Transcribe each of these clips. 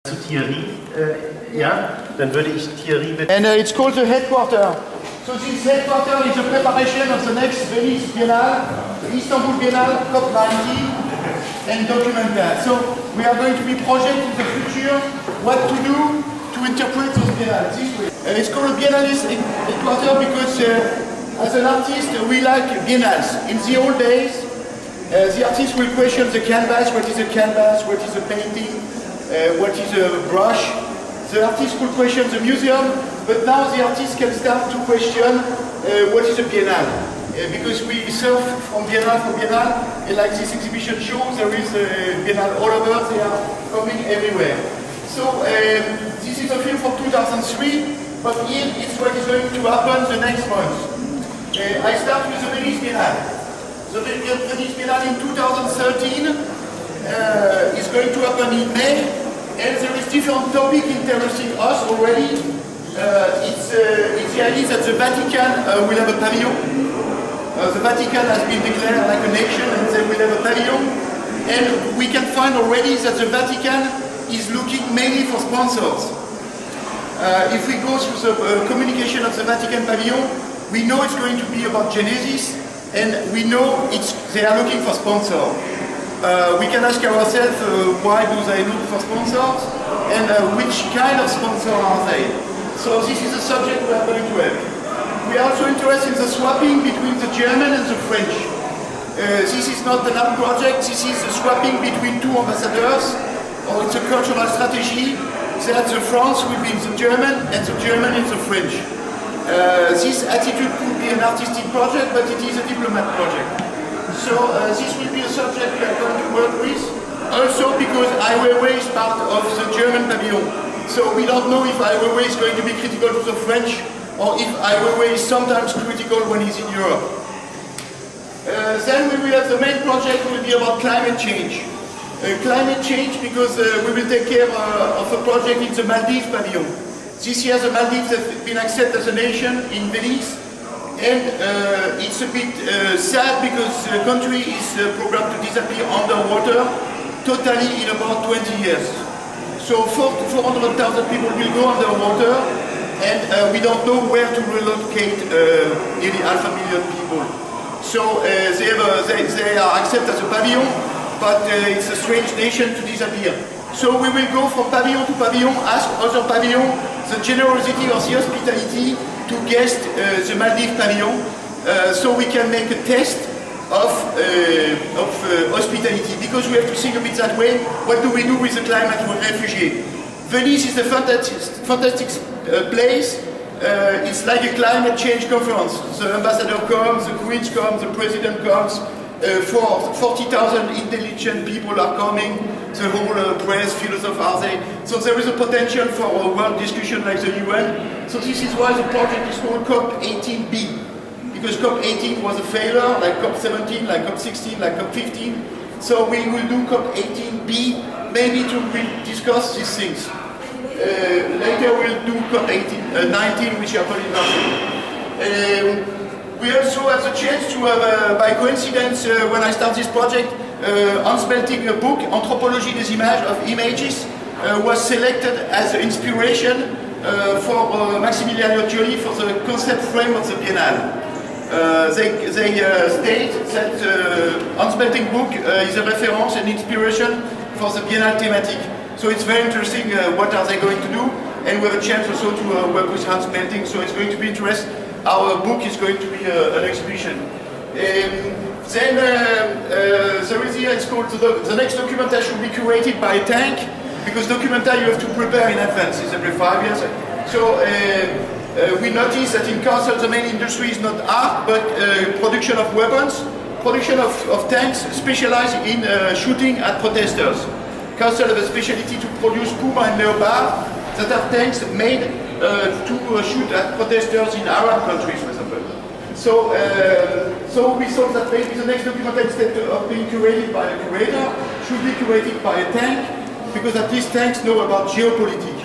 Zu Thierry, ja, dann würde ich Thierry mit... And it's called the headquarter. So this headquarter is the preparation of the next Venice Biennale, the Istanbul Biennale, COP19, and document that. So we are going to be projecting in the future what to do to interpret those biennales this way. It's called a Biennalist headquarter because as an artist we like biennales. In the old days, the artist will question the canvas, what is a canvas, what is a painting, what is a brush. The artist could question the museum, but now the artist can start to question what is a biennale. Because we surf from Biennale for Biennale, and like this exhibition shows, there is a biennale all over, they are coming everywhere. So this is a film from 2003, but here it's what is going to happen the next month. I start with the Venice Biennale. The Venice Biennale in 2013 is going to happen in May. And there is different topic interesting us already. It's the idea that the Vatican will have a pavilion. The Vatican has been declared like a nation and they will have a pavilion. And we can find already that the Vatican is looking mainly for sponsors. If we go through the communication of the Vatican pavilion, we know it's going to be about Genesis and we know they are looking for sponsors. We can ask ourselves why do they look for sponsors and which kind of sponsor are they. So this is a subject we are going to have. We are also interested in the swapping between the German and the French. This is not an art project, this is a swapping between two ambassadors, or it's a cultural strategy that the France will be in the German and the German in the French. This attitude could be an artistic project, but it is a diplomat project. So this will be a subject we are going to work with, also because Ai Weiwei is part of the German pavilion. So we don't know if Ai Weiwei is going to be critical to the French, or if Ai Weiwei is sometimes critical when he's in Europe. Then we will have the main project will be about climate change. Climate change because we will take care of a project in the Maldives pavilion. This year the Maldives have been accepted as a nation in Venice. And it's a bit sad because the country is programmed to disappear underwater totally in about 20 years. So 400,000 people will go underwater and we don't know where to relocate nearly 500,000 people. So they are accepted as a pavilion, but it's a strange nation to disappear. So we will go from pavilion to pavilion, ask other pavilions the generosity or the hospitality to guest the Maldives pavilion, so we can make a test of hospitality, because we have to think a bit that way. What do we do with the climate refugee? Venice is a fantastic place. It's like a climate change conference. The ambassador comes, the queen comes, the president comes. 40,000 intelligent people are coming, the whole press, philosophers are there. So there is a potential for a world discussion like the UN. So this is why the project is called COP18B. Because COP18 was a failure, like COP17, like COP16, like COP15. So we will do COP18B, maybe to discuss these things. Later we'll do COP19, which happened in Marseille. We also have the chance to have, by coincidence, when I start this project, Hans Belting's book, Anthropologie des images, of images, was selected as an inspiration for Maximiliano Gioli for the concept frame of the Biennale. They state that Hans Belting's book is a reference and inspiration for the Biennale thematic. So it's very interesting what are they going to do, and we have a chance also to work with Hans Belting, so it's going to be interesting. Our book is going to be an exhibition. Then there is here, it's called the next documenta should be curated by a tank, because documenta you have to prepare in advance, it's every 5 years. So we notice that in Castle the main industry is not art, but production of weapons, production of tanks specialized in shooting at protesters. Castle have a specialty to produce Puma and Leopard, that are tanks made to shoot at protesters in Arab countries, for example. So we thought that maybe the next documentary, instead of being curated by a curator, should be curated by a tank, because at least tanks know about geopolitics.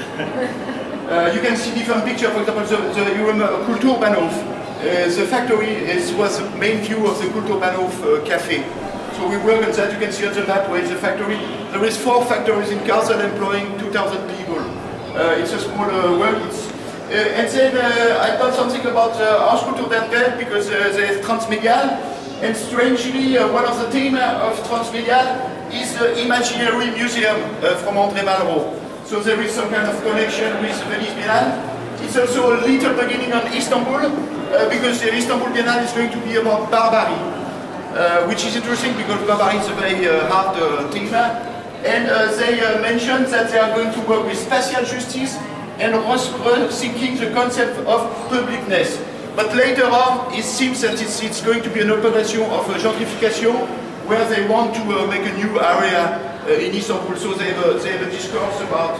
You can see different pictures, for example, you remember Kulturbahnhof. The factory was the main view of the Kulturbahnhof cafe. So we work on that. You can see on the map where is the factory. There is 4 factories in Kassel employing 2,000 people. It's a small work. And then I thought something about Auskultur der Welt because there's Transmedial. And strangely, one of the themes of Transmedial is the Imaginary Museum from André Malraux. So there is some kind of connection with Venice Biennale. It's also a little beginning on Istanbul, because the Istanbul Biennale is going to be about barbary, which is interesting because barbary is a very hard theme. And they mentioned that they are going to work with spatial justice and rethinking the concept of publicness. But later on, it seems that it's going to be an operation of gentrification, where they want to make a new area in Istanbul. So they have a discourse about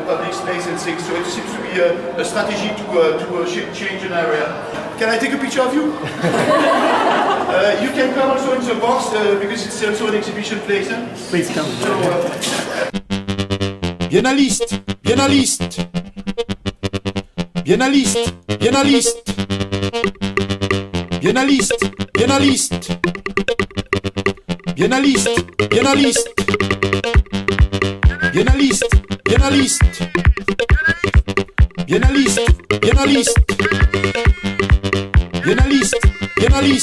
public space and things. So it seems to be a strategy to change an area. Can I take a picture of you? You can come also in the box because it's also an exhibition place. Please come. So, Biennalist, Biennalist, Biennalist, Biennalist, Biennalist, Biennalist, Biennalist, Biennalist, Biennalist, Biennalist, Biennalist, Biennalist, Biennalist, Biennalist,